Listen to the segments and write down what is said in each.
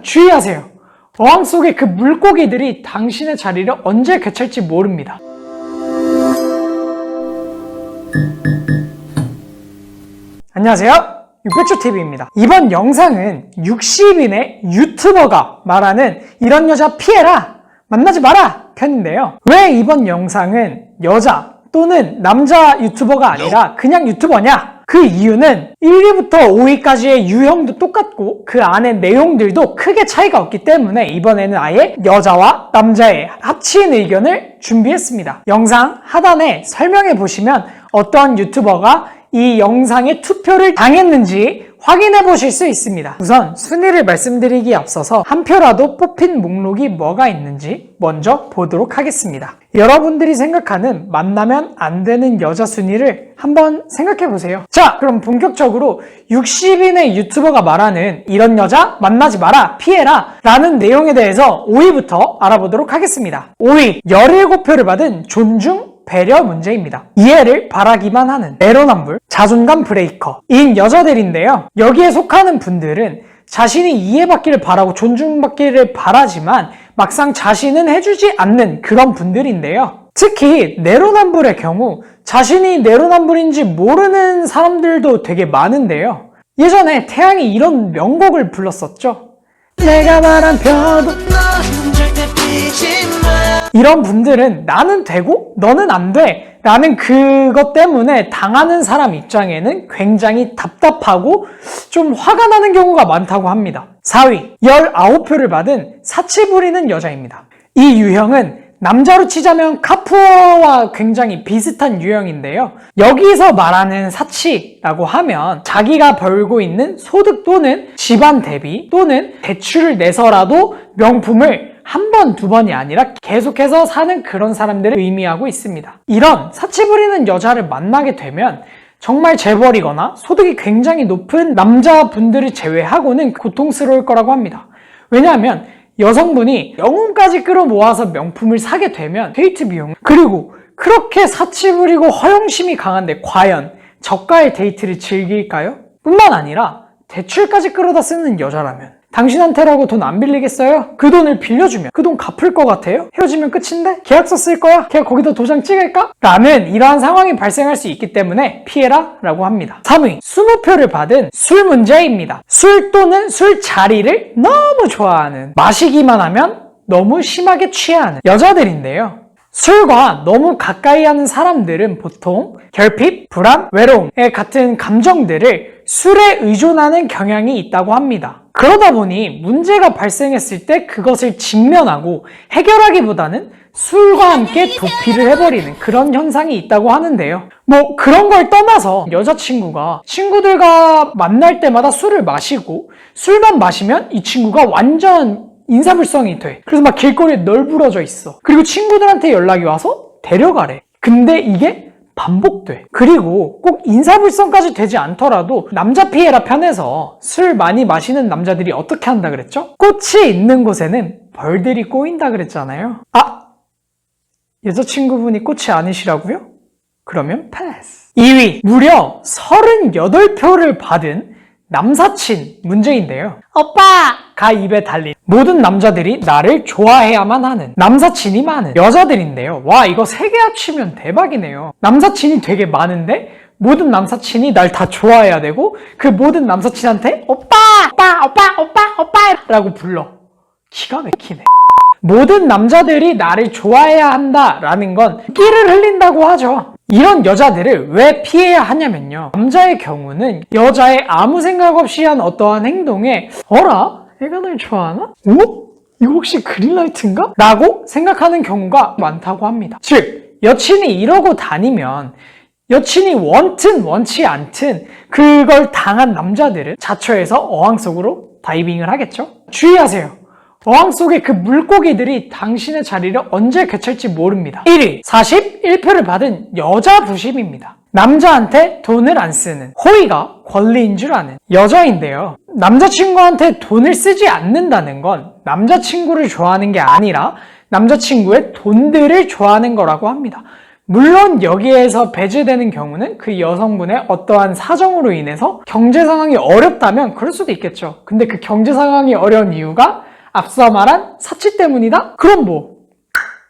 주의하세요. 어항 속의 그 물고기들이 당신의 자리를 언제 되찾을지 모릅니다. 안녕하세요. 육배추TV입니다. 이번 영상은 60인의 유튜버가 말하는 이런 여자 피해라, 만나지 마라 편인데요. 왜 이번 영상은 여자 또는 남자 유튜버가 아니라 그냥 유튜버냐? 그 이유는 1위부터 5위까지의 유형도 똑같고 그 안에 내용들도 크게 차이가 없기 때문에 이번에는 아예 여자와 남자의 합친 의견을 준비했습니다. 영상 하단에 설명해 보시면 어떤 유튜버가 이 영상에 투표를 당했는지 확인해 보실 수 있습니다. 우선 순위를 말씀드리기에 앞서서 한 표라도 뽑힌 목록이 뭐가 있는지 먼저 보도록 하겠습니다. 여러분들이 생각하는 만나면 안 되는 여자 순위를 한번 생각해 보세요. 자, 그럼 본격적으로 60인의 유튜버가 말하는 이런 여자 만나지 마라, 피해라 라는 내용에 대해서 5위부터 알아보도록 하겠습니다. 5위, 17표를 받은 존중, 배려 문제입니다. 이해를 바라기만 하는 내로남불, 자존감 브레이커인 여자들인데요. 여기에 속하는 분들은 자신이 이해받기를 바라고 존중받기를 바라지만 막상 자신은 해주지 않는 그런 분들인데요. 특히 내로남불의 경우 자신이 내로남불인지 모르는 사람들도 되게 많은데요. 예전에 태양이 이런 명곡을 불렀었죠. 내가 바란 별도 이런 분들은 나는 되고 너는 안 돼 라는 그것 때문에 당하는 사람 입장에는 굉장히 답답하고 좀 화가 나는 경우가 많다고 합니다. 4위, 19표를 받은 사치 부리는 여자입니다. 이 유형은 남자로 치자면 카푸어와 굉장히 비슷한 유형인데요. 여기서 말하는 사치라고 하면 자기가 벌고 있는 소득 또는 집안 대비 또는 대출을 내서라도 명품을 한 번, 두 번이 아니라 계속해서 사는 그런 사람들을 의미하고 있습니다. 이런 사치 부리는 여자를 만나게 되면 정말 재벌이거나 소득이 굉장히 높은 남자분들을 제외하고는 고통스러울 거라고 합니다. 왜냐하면 여성분이 영혼까지 끌어모아서 명품을 사게 되면 데이트 비용, 그리고 그렇게 사치 부리고 허영심이 강한데 과연 저가의 데이트를 즐길까요? 뿐만 아니라 대출까지 끌어다 쓰는 여자라면 당신한테라고 돈 안 빌리겠어요? 그 돈을 빌려주면 그 돈 갚을 것 같아요? 헤어지면 끝인데? 계약서 쓸 거야? 걔가 거기다 도장 찍을까? 라는 이러한 상황이 발생할 수 있기 때문에 피해라 라고 합니다. 3위, 20표를 받은 술 문제입니다. 술 또는 술자리를 너무 좋아하는, 마시기만 하면 너무 심하게 취하는 여자들인데요. 술과 너무 가까이 하는 사람들은 보통 결핍, 불안, 외로움 같은 감정들을 술에 의존하는 경향이 있다고 합니다. 그러다 보니 문제가 발생했을 때 그것을 직면하고 해결하기보다는 술과 함께 도피를 해버리는 그런 현상이 있다고 하는데요. 뭐 그런 걸 떠나서 여자친구가 친구들과 만날 때마다 술을 마시고 술만 마시면 이 친구가 완전 인사불성이 돼. 그래서 막 길거리에 널브러져 있어. 그리고 친구들한테 연락이 와서 데려가래. 근데 이게 반복돼. 그리고 꼭 인사불성까지 되지 않더라도 남자 피해라 편에서 술 많이 마시는 남자들이 어떻게 한다 그랬죠? 꽃이 있는 곳에는 벌들이 꼬인다 그랬잖아요. 아! 여자친구분이 꽃이 아니시라고요? 그러면 패스. 2위, 무려 38표를 받은 남사친 문제인데요. 오빠가 입에 달린 모든 남자들이 나를 좋아해야만 하는 남사친이 많은 여자들인데요. 와, 이거 3개 합치면 대박이네요. 남사친이 되게 많은데 모든 남사친이 날 다 좋아해야 되고 그 모든 남사친한테 오빠! 오빠! 오빠! 오빠! 오빠! 라고 불러. 기가 막히네. 모든 남자들이 나를 좋아해야 한다라는 건 끼를 흘린다고 하죠. 이런 여자들을 왜 피해야 하냐면요. 남자의 경우는 여자의 아무 생각 없이 한 어떠한 행동에 어라? 얘가 날 좋아하나? 오? 이거 혹시 그린라이트인가? 라고 생각하는 경우가 많다고 합니다. 즉, 여친이 이러고 다니면 여친이 원튼 원치 않든 그걸 당한 남자들은 자처해서 어항 속으로 다이빙을 하겠죠? 주의하세요. 어항 속의 그 물고기들이 당신의 자리를 언제 되찾을지 모릅니다. 1위, 41표를 받은 여자 부심입니다. 남자한테 돈을 안 쓰는, 호의가 권리인 줄 아는 여자인데요. 남자친구한테 돈을 쓰지 않는다는 건 남자친구를 좋아하는 게 아니라 남자친구의 돈들을 좋아하는 거라고 합니다. 물론 여기에서 배제되는 경우는 그 여성분의 어떠한 사정으로 인해서 경제 상황이 어렵다면 그럴 수도 있겠죠. 근데 그 경제 상황이 어려운 이유가 앞서 말한 사치 때문이다? 그럼 뭐.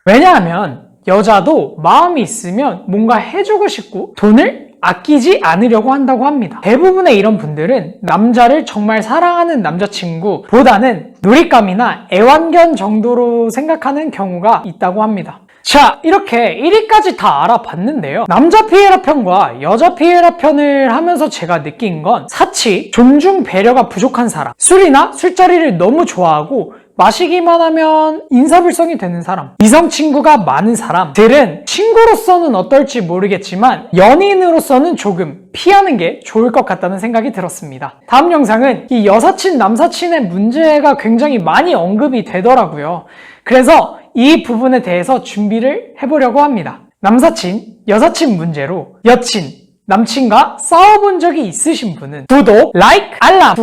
왜냐하면 여자도 마음이 있으면 뭔가 해주고 싶고 돈을 아끼지 않으려고 한다고 합니다. 대부분의 이런 분들은 남자를 정말 사랑하는 남자친구보다는 놀잇감이나 애완견 정도로 생각하는 경우가 있다고 합니다. 자, 이렇게 1위까지 다 알아봤는데요. 남자 피에라 편과 여자 피에라 편을 하면서 제가 느낀 건 사치, 존중, 배려가 부족한 사람, 술이나 술자리를 너무 좋아하고 마시기만 하면 인사불성이 되는 사람, 이성 친구가 많은 사람들은 친구로서는 어떨지 모르겠지만 연인으로서는 조금 피하는 게 좋을 것 같다는 생각이 들었습니다. 다음 영상은 이 여사친, 남사친의 문제가 굉장히 많이 언급이 되더라고요. 그래서 이 부분에 대해서 준비를 해보려고 합니다. 남사친, 여사친 문제로 여친, 남친과 싸워본 적이 있으신 분은 구독, 라이크, 알람,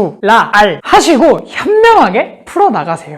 알 하시고 현명하게 풀어나가세요.